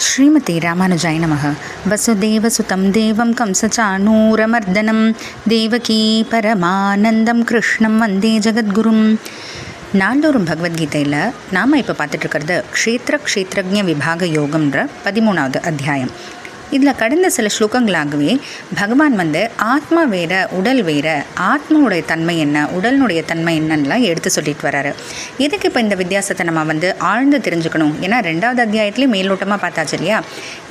ஸ்ரீமதி ராமானுஜாய நமः. வசுதேவசுதம் தேவம் கம்சச்சாணூரமர்தனம் தேவகீ பரமானந்தம் கிருஷ்ணம் வந்தே ஜெகத்குரும். நாள்தோறும் பகவத்கீதையில் நாம் இப்போ பார்த்துட்ருக்கிறது க்ஷேத்ரஜ்ஞ விபாக யோகம்ன்ற 13வது அத்தியாயம். இதில் கடந்த சில ஸ்லோகங்களாகவே பகவான் ஆத்மா வேற உடல் வேற, ஆத்மாவுடைய தன்மை என்ன உடலினுடைய தன்மை என்னன்னெலாம் எடுத்து சொல்லிட்டு வர்றாரு. எதுக்கு இப்போ இந்த வித்தியாசத்தை நம்ம ஆழ்ந்து தெரிஞ்சுக்கணும்? ஏன்னா 2வது அத்தியாயத்துலேயே மேலோட்டமாக பார்த்தாச்சு இல்லையா?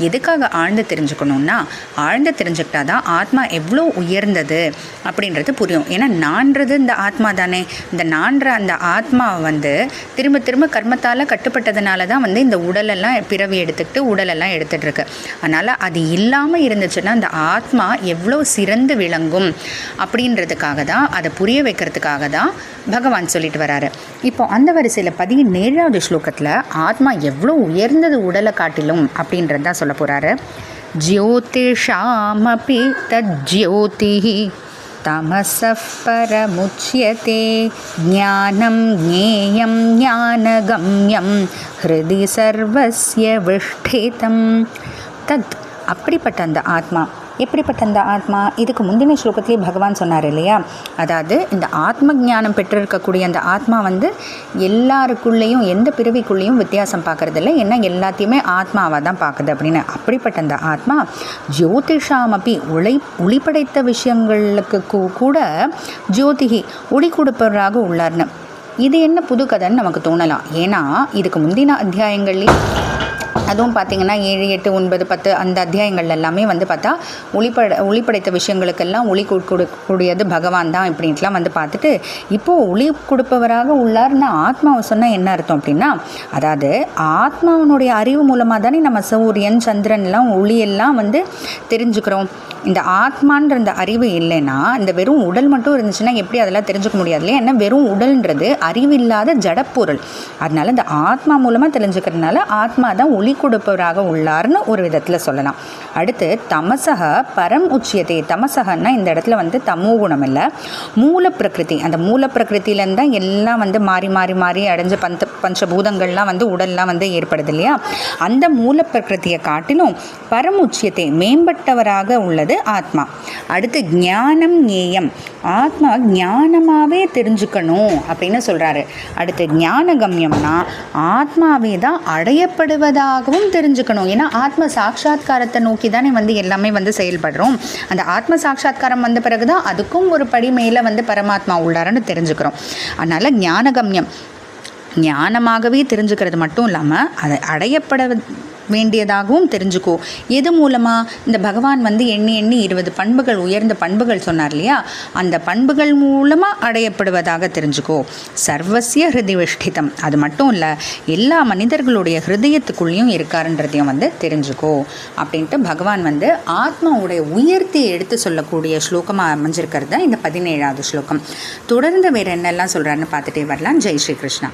எதுக்காக ஆழ்ந்து தெரிஞ்சுக்கணும்னா, ஆழ்ந்து தெரிஞ்சுக்கிட்டா தான் ஆத்மா எவ்வளோ உயர்ந்தது அப்படின்றது புரியும். ஏன்னா நான்றது இந்த ஆத்மா தானே. இந்த நான்ற அந்த ஆத்மாவை திரும்ப திரும்ப கர்மத்தால் கட்டுப்பட்டதுனால தான் இந்த உடலெல்லாம் பிறவி எடுத்துக்கிட்டு உடலெல்லாம் எடுத்துகிட்டு இருக்கு. அதனால் அது இல்லாமல் இருந்துச்சுன்னா அந்த ஆத்மா எவ்வளோ சிறந்து விளங்கும் அப்படின்றதுக்காக தான், அதை புரிய வைக்கிறதுக்காக தான் பகவான் சொல்லிட்டு வராரு. இப்போ அந்த வரிசையில் 17வது ஸ்லோகத்தில் ஆத்மா எவ்வளோ உயர்ந்தது உடலை காட்டிலும் அப்படின்றது தான் சொல்ல போகிறாரு. ஜ்யோதிஷாமபி தஜ்யோதிஹி தமஸஃ பரமுச்யதே ஞானம் ஞேயம் ஞானகம்யம் ஹ்ருதி சர்வஸ்ய விஷ்டிதம். தத் அப்படிப்பட்ட அந்த ஆத்மா, எப்படிப்பட்ட அந்த ஆத்மா? இதுக்கு முந்தின ஸ்லோகத்திலே பகவான் சொன்னார் இல்லையா? அதாவது இந்த ஆத்ம ஞானம் பெற்றிருக்கக்கூடிய அந்த ஆத்மா எல்லாருக்குள்ளேயும் எந்த பிறவிக்குள்ளேயும் வித்தியாசம் பார்க்கறதில்ல. ஏன்னா எல்லாத்தையுமே ஆத்மாவாக தான் பார்க்குது அப்படின்னு. அப்படிப்பட்ட அந்த ஆத்மா ஜோதிஷாமப்பி ஒளிப்படைத்த விஷயங்களுக்கு கூட ஜோதிகி ஒளி கொடுப்பவராக உள்ளார்னு. இது என்ன புது கதைன்னு நமக்கு தோணலாம். ஏன்னா இதுக்கு முந்தின அத்தியாயங்கள்லேயும், அதுவும் பார்த்திங்கன்னா 7, 8, 9, 10 அந்த அத்தியாயங்கள் எல்லாமே பார்த்தா ஒளிப்படைத்த விஷயங்களுக்கெல்லாம் ஒளி கொடுக்கக்கூடியது பகவான் தான் இப்படின்ட்டுலாம் பார்த்துட்டு, இப்போது ஒளி கொடுப்பவராக உள்ளார்னு ஆத்மாவை சொன்னால் என்ன அர்த்தம் அப்படின்னா, அதாவது ஆத்மாவனுடைய அறிவு மூலமாக தானே நம்ம சூரியன் சந்திரன்லாம் ஒளியெல்லாம் தெரிஞ்சுக்கிறோம். இந்த ஆத்மான்ற அந்த அறிவு இல்லைன்னா, இந்த வெறும் உடல் மட்டும் இருந்துச்சுன்னா எப்படி அதெல்லாம் தெரிஞ்சுக்க முடியாது இல்லையா? ஏன்னா வெறும் உடல்ன்றது அறிவில்லாத ஜடப்பொருள். அதனால இந்த ஆத்மா மூலமாக தெரிஞ்சுக்கிறதுனால ஆத்மா தான் ஒளி கொடுப்பவராக உள்ளார்னு ஒரு விதத்தில் சொல்லலாம். அடுத்து தமசக பரம் உச்சியதே. தமசகன்னா இந்த இடத்துல தமோ குணம் இல்லை, மூல பிரகிருதி. அந்த மூல பிரகிருத்திலேருந்து தான் எல்லாம் மாறி மாறி மாறி அடைஞ்ச பஞ்சபூதங்கள்லாம் உடல்லாம் ஏற்படுது இல்லையா? அந்த மூல பிரகிருத்தியை காட்டிலும் பரம் உச்சியத்தை மேம்பட்டவராக உள்ளது ஆத்மா. அடுத்து ஞானம் ஞேயம். ஆத்மா ஞானமாகவே தெரிஞ்சுக்கணும் அப்படின்னு சொல்கிறாரு. அடுத்து ஞானகம்யம்னா ஆத்மாவே தான் அடையப்படுவதாகவும் தெரிஞ்சுக்கணும். ஏன்னா ஆத்ம சாட்சா்காரத்தை நோக்கி தானே எல்லாமே செயல்படுறோம். அந்த ஆத்ம சாட்சா்காரம் வந்த பிறகு தான் அதுக்கும் ஒரு படி மேலே பரமாத்மா உள்ளாரன்னு தெரிஞ்சுக்கிறோம். அதனால் ஞானகம்யம், ஞானமாகவே தெரிஞ்சுக்கிறது மட்டும் இல்லாமல் அதை அடையப்பட வேண்டியதாகவும் தெரிஞ்சுக்கோ. எது மூலமாக? இந்த பகவான் எண்ணி 20 பண்புகள், உயர்ந்த பண்புகள் சொன்னார் இல்லையா? அந்த பண்புகள் மூலமாக அடையப்படுவதாக தெரிஞ்சுக்கோ. சர்வசிய ஹிருதி விஷ்டிதம். அது மட்டும் இல்லை, எல்லா மனிதர்களுடைய ஹிருதயத்துக்குள்ளேயும் இருக்காருன்றதையும் தெரிஞ்சுக்கோ அப்படின்ட்டு பகவான் ஆத்மாவுடைய உயர்த்தி எடுத்து சொல்லக்கூடிய ஸ்லோகமாக அமைஞ்சிருக்கிறது தான் இந்த 17வது ஸ்லோகம். தொடர்ந்து வேறு என்னெல்லாம் சொல்கிறாருன்னு பார்த்துட்டே வரலாம். ஜெய் ஸ்ரீ கிருஷ்ணா.